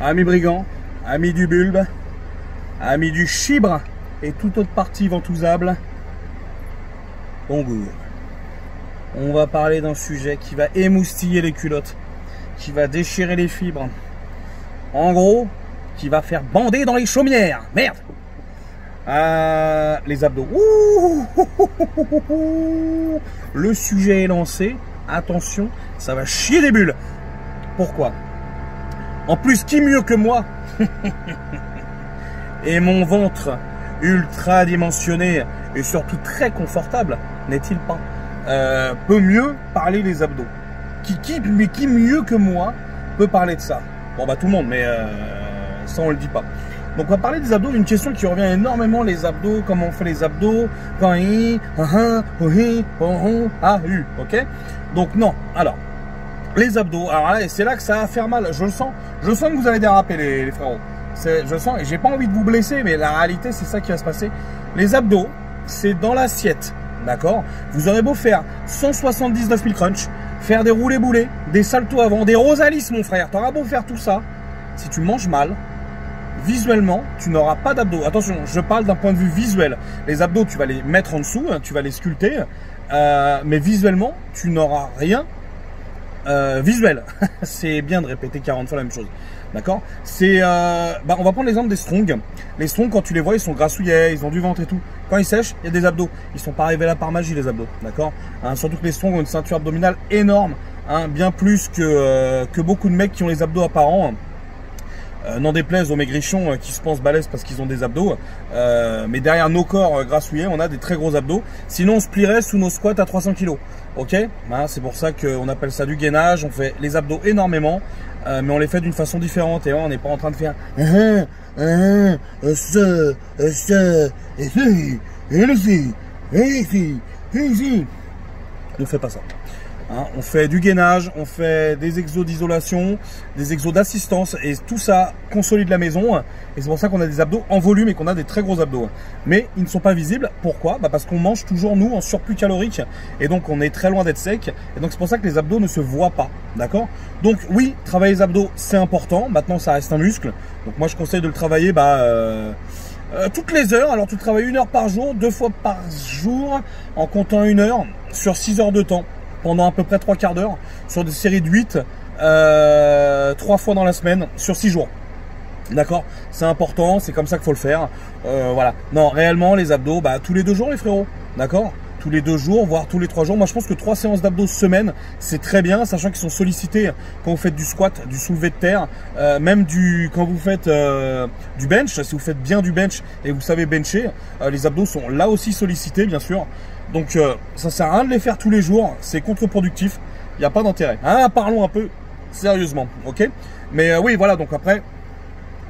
Amis brigands, amis du bulbe, amis du chibre et toute autre partie ventousable, bonjour. On va parler d'un sujet qui va émoustiller les culottes, qui va déchirer les fibres. En gros, qui va faire bander dans les chaumières. Merde. Les abdos. Le sujet est lancé. Attention, ça va chier des bulles. Pourquoi? En plus, qui mieux que moi et mon ventre ultra dimensionné et surtout très confortable, n'est-il pas, peut mieux parler des abdos? Qui mieux que moi peut parler de ça? Bon bah tout le monde, mais ça on le dit pas. Donc on va parler des abdos, une question qui revient énormément, les abdos, comment on fait les abdos, ok? Donc non, alors, les abdos, alors là, c'est là que ça va faire mal, je le sens que vous allez déraper les frérots, je le sens, et j'ai pas envie de vous blesser, mais la réalité c'est ça qui va se passer. Les abdos, c'est dans l'assiette, d'accord? Vous aurez beau faire 179 000 crunch, faire des roulés boulés, des saltos avant, des rosalis mon frère, t'auras beau faire tout ça, si tu manges mal, visuellement, tu n'auras pas d'abdos. Attention, je parle d'un point de vue visuel. Les abdos, tu vas les mettre en dessous, tu vas les sculpter, mais visuellement, tu n'auras rien visuel. C'est bien de répéter 40 fois la même chose. D'accord? C'est, on va prendre l'exemple des strongs. Les strongs, quand tu les vois, ils sont grassouillets, ils ont du ventre et tout. Quand ils sèchent, il y a des abdos. Ils sont pas arrivés là par magie, les abdos. D'accord? Surtout que les strongs ont une ceinture abdominale énorme, bien plus que beaucoup de mecs qui ont les abdos apparents. N'en déplaise aux maigrichons qui se pensent balèzes parce qu'ils ont des abdos, mais derrière nos corps grassouillés, on a des très gros abdos. Sinon, on se plierait sous nos squats à 300 kg. Ok, c'est pour ça qu'on appelle ça du gainage. On fait les abdos énormément, mais on les fait d'une façon différente. Et on n'est pas en train de faire on fait pas ça. On fait du gainage, on fait des exos d'isolation, des exos d'assistance et tout ça consolide la maison. Et c'est pour ça qu'on a des abdos en volume et qu'on a des très gros abdos. Mais ils ne sont pas visibles. Pourquoi? Parce qu'on mange toujours nous en surplus calorique et donc on est très loin d'être sec. Et donc c'est pour ça que les abdos ne se voient pas. D'accord? Donc oui, travailler les abdos c'est important. Maintenant ça reste un muscle. Donc moi je conseille de le travailler toutes les heures. Alors tu travailles 1 heure par jour, 2 fois par jour en comptant 1 heure sur 6 heures de temps. Pendant à peu près 3 quarts d'heure, sur des séries de 8, 3 fois dans la semaine, sur 6 jours. D'accord? C'est important, c'est comme ça qu'il faut le faire. Voilà. Non, réellement, les abdos, tous les 2 jours, les frérots. D'accord? Tous les 2 jours, voire tous les 3 jours. Moi, je pense que 3 séances d'abdos semaine, c'est très bien, sachant qu'ils sont sollicités quand vous faites du squat, du soulevé de terre, même quand vous faites du bench. Si vous faites bien du bench et vous savez bencher, les abdos sont là aussi sollicités, bien sûr. Donc ça sert à rien de les faire tous les jours, c'est contre-productif, il n'y a pas d'intérêt. Parlons un peu sérieusement, ok? Mais oui, voilà, donc après,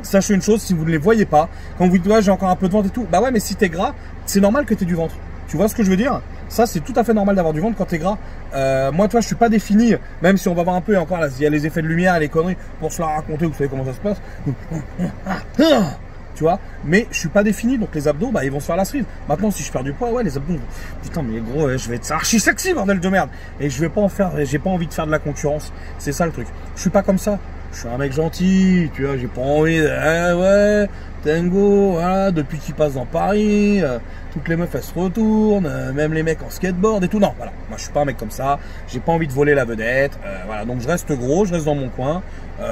sachez une chose, si vous ne les voyez pas, quand vous dites, ouais, j'ai encore un peu de ventre et tout, bah ouais, mais si t'es gras, c'est normal que t'aies du ventre. Tu vois ce que je veux dire? Ça, c'est tout à fait normal d'avoir du ventre quand t'es gras. Moi, toi, je suis pas défini, même si on va voir un peu, et encore là, il y a les effets de lumière et les conneries, pour se la raconter, vous savez comment ça se passe. Tu vois, mais je suis pas défini, donc les abdos, ils vont se faire la cerise. Maintenant, si je perds du poids, ouais, les abdos, putain, mais gros, je vais être archi sexy, bordel de merde. Et je vais pas en faire, j'ai pas envie de faire de la concurrence. C'est ça le truc. Je suis pas comme ça. Je suis un mec gentil, tu vois, j'ai pas envie de, ouais, Tango, voilà, depuis qu'il passe dans Paris, toutes les meufs elles se retournent, même les mecs en skateboard et tout. Non, voilà, moi je suis pas un mec comme ça, j'ai pas envie de voler la vedette, voilà, donc je reste gros, je reste dans mon coin.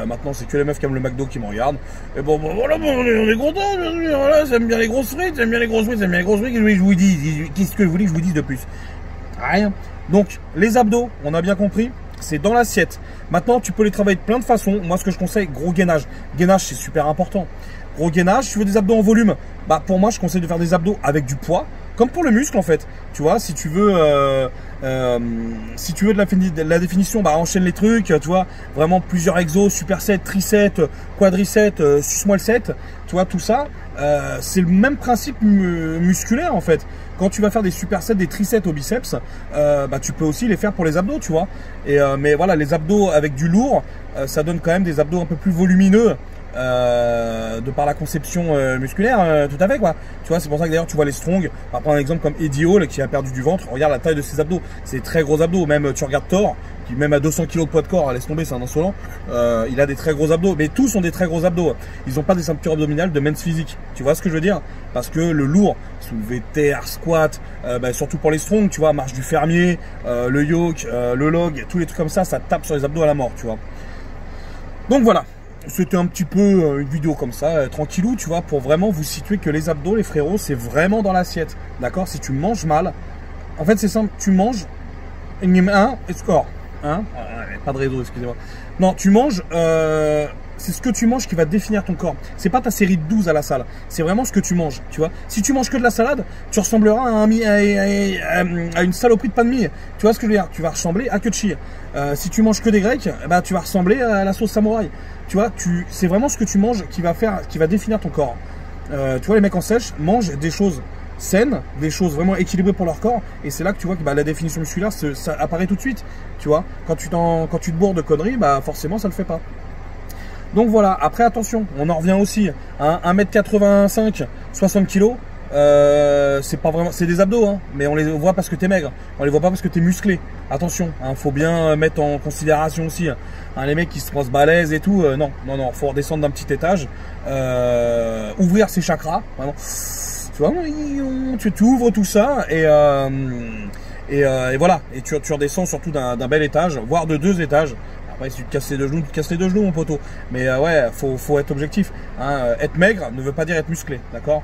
Maintenant c'est que les meufs qui aiment le McDo qui me regardent. Et voilà, on est contents, voilà, j'aime bien les grosses frites, j'aime bien les grosses frites, j'aime bien les grosses frites, qu'est-ce que je vous dis, qu'est-ce que vous voulez que je vous dise de plus? Rien. Donc les abdos, on a bien compris. C'est dans l'assiette. Maintenant, tu peux les travailler de plein de façons. Moi, ce que je conseille, gros gainage. Gainage, c'est super important. Gros gainage, tu veux des abdos en volume, pour moi, je conseille de faire des abdos avec du poids, comme pour le muscle en fait. Tu vois, si tu veux de la définition, enchaîne les trucs, tu vois, vraiment plusieurs exos, superset, triset, quadriset, suce-moi le set, tu vois, tout ça, c'est le même principe musculaire en fait. Quand tu vas faire des supersets, des trisets au biceps, tu peux aussi les faire pour les abdos, tu vois. Mais voilà, les abdos avec du lourd, ça donne quand même des abdos un peu plus volumineux. De par la conception musculaire, tout à fait quoi. Tu vois, c'est pour ça que d'ailleurs tu vois les strong. On va prendre un exemple comme Eddie Hall qui a perdu du ventre. Regarde la taille de ses abdos, c'est très gros abdos. Même tu regardes Thor qui même à 200 kg de poids de corps, laisse tomber, c'est un insolent, il a des très gros abdos, mais tous ont des très gros abdos. Ils n'ont pas des ceintures abdominales de men's physique. Tu vois ce que je veux dire? Parce que le lourd, soulevé terre, squat, surtout pour les strong, tu vois, marche du fermier, le yoke, le log, tous les trucs comme ça tape sur les abdos à la mort, tu vois. Donc voilà, c'était un petit peu une vidéo comme ça, tranquillou, tu vois, pour vraiment vous situer que les abdos, les frérots, c'est vraiment dans l'assiette, d'accord? Si tu manges mal, en fait c'est simple, tu manges, et score, hein? Pas de réseau, excusez-moi. Non, tu manges, c'est ce que tu manges qui va définir ton corps. C'est pas ta série de 12 à la salle, c'est vraiment ce que tu manges, tu vois. Si tu manges que de la salade, tu ressembleras à une saloperie de pain de mie. Tu vois ce que je veux dire? Tu vas ressembler à que de chier. Si tu manges que des grecs, bah, tu vas ressembler à la sauce samouraï. Tu vois, c'est vraiment ce que tu manges qui va définir ton corps. Tu vois, les mecs en sèche mangent des choses saines, des choses vraiment équilibrées pour leur corps, et c'est là que tu vois que la définition musculaire, ça apparaît tout de suite. Tu vois, quand tu te bourres de conneries, bah forcément ça le fait pas. Donc voilà, après attention, on en revient aussi, hein, 1m85, 60 kg, c'est pas vraiment, c'est des abdos, hein, mais on les voit parce que t'es maigre, on les voit pas parce que t'es musclé. Attention, hein, faut bien mettre en considération aussi, hein, les mecs qui se pensent balèzes et tout, non, faut redescendre d'un petit étage, ouvrir ses chakras, vraiment. Tu vois, tu ouvres tout ça et voilà, et tu redescends surtout d'un bel étage, voire de 2 étages. Après, si tu te casses les deux genoux, tu te casses les deux genoux, mon poteau. Mais ouais, faut être objectif. Hein. Être maigre ne veut pas dire être musclé, d'accord?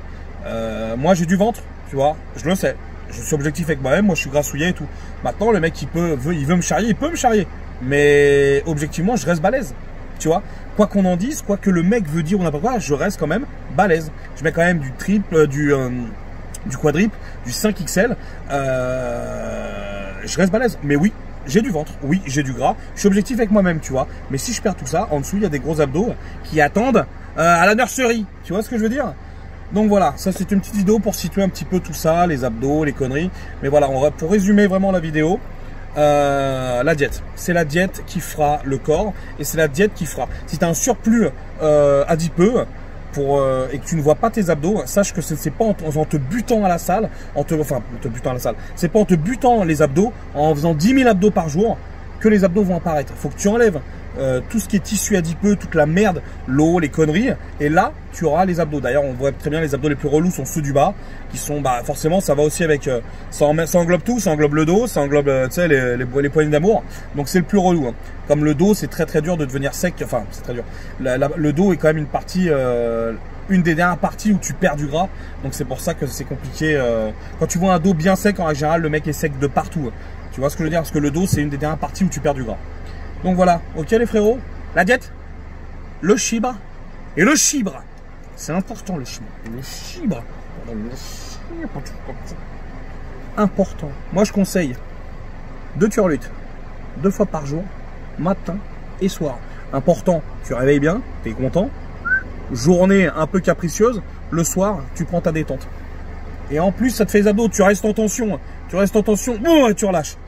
Moi, j'ai du ventre, tu vois, je le sais. Je suis objectif avec moi-même, moi je suis grassouillet et tout. Maintenant, le mec, il veut me charrier, il peut me charrier. Mais objectivement, je reste balèze, tu vois. Quoi qu'on en dise, quoi que le mec veut dire ou n'importe quoi, je reste quand même balèze. Je mets quand même du triple, du quadruple, du 5XL. Je reste balèze. Mais oui, j'ai du ventre, oui, j'ai du gras. Je suis objectif avec moi-même, tu vois. Mais si je perds tout ça, en dessous, il y a des gros abdos qui attendent à la nurserie. Tu vois ce que je veux dire? Donc voilà, ça c'est une petite vidéo pour situer un petit peu tout ça, les abdos, les conneries. Mais voilà, pour résumer vraiment la vidéo, la diète. C'est la diète qui fera le corps et c'est la diète qui fera. Si tu as un surplus adipeux et que tu ne vois pas tes abdos, sache que ce n'est pas en te butant à la salle, c'est pas en te butant les abdos, en faisant 10 000 abdos par jour que les abdos vont apparaître. Il faut que tu enlèves tout ce qui est tissu adipeux, toute la merde, l'eau, les conneries, et là tu auras les abdos. D'ailleurs on voit très bien les abdos les plus relous sont ceux du bas, qui sont forcément ça va aussi avec, ça englobe tout, ça englobe le dos, ça englobe tu sais les poignées d'amour, donc c'est le plus relou, hein. Comme le dos c'est très dur de devenir sec, enfin c'est très dur, le dos est quand même une partie, une des dernières parties où tu perds du gras, donc c'est pour ça que c'est compliqué. Quand tu vois un dos bien sec, en règle générale le mec est sec de partout, tu vois ce que je veux dire, parce que le dos c'est une des dernières parties où tu perds du gras. Donc voilà, ok les frérots, la diète, le chibre et le chibre. C'est important le chibre. Le chibre. Important. Moi je conseille 2 turlutes, 2 fois par jour, matin et soir. Important, tu réveilles bien, tu es content. Journée un peu capricieuse, le soir tu prends ta détente. Et en plus ça te fait les abdos, tu restes en tension, boum, et tu relâches.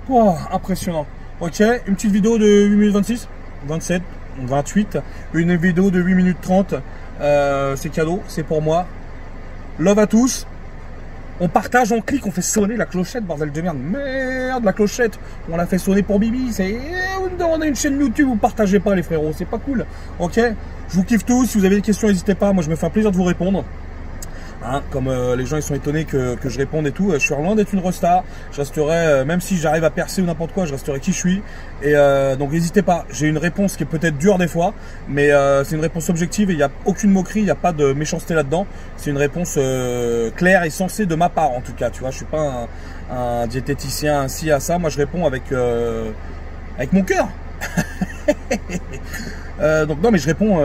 Oh, impressionnant. Ok, une petite vidéo de 8 minutes 26, 27, 28, une vidéo de 8 minutes 30, c'est cadeau, c'est pour moi. Love à tous. On partage, on clique, on fait sonner la clochette, bordel de merde. Merde, la clochette, on l'a fait sonner pour Bibi. On a une chaîne YouTube, vous partagez pas les frérots, c'est pas cool. Ok, je vous kiffe tous, si vous avez des questions, n'hésitez pas, moi je me fais un plaisir de vous répondre. Hein, comme les gens ils sont étonnés que je réponde et tout, je suis loin d'être une resta, je resterai, même si j'arrive à percer ou n'importe quoi, je resterai qui je suis, et donc n'hésitez pas, j'ai une réponse qui est peut-être dure des fois, mais c'est une réponse objective et il n'y a aucune moquerie, il n'y a pas de méchanceté là-dedans, c'est une réponse claire et sensée de ma part en tout cas, tu vois, je suis pas un diététicien ainsi à ça, moi je réponds avec mon cœur. Donc non mais je réponds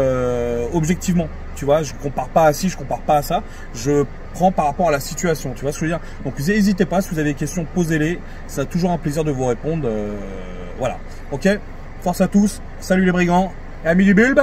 objectivement, tu vois, je compare pas à ci, je compare pas à ça, je prends par rapport à la situation, tu vois ce que je veux dire. Donc n'hésitez pas, si vous avez des questions, posez-les, c'est toujours un plaisir de vous répondre, voilà, ok, force à tous, salut les brigands, et amis du bulbe.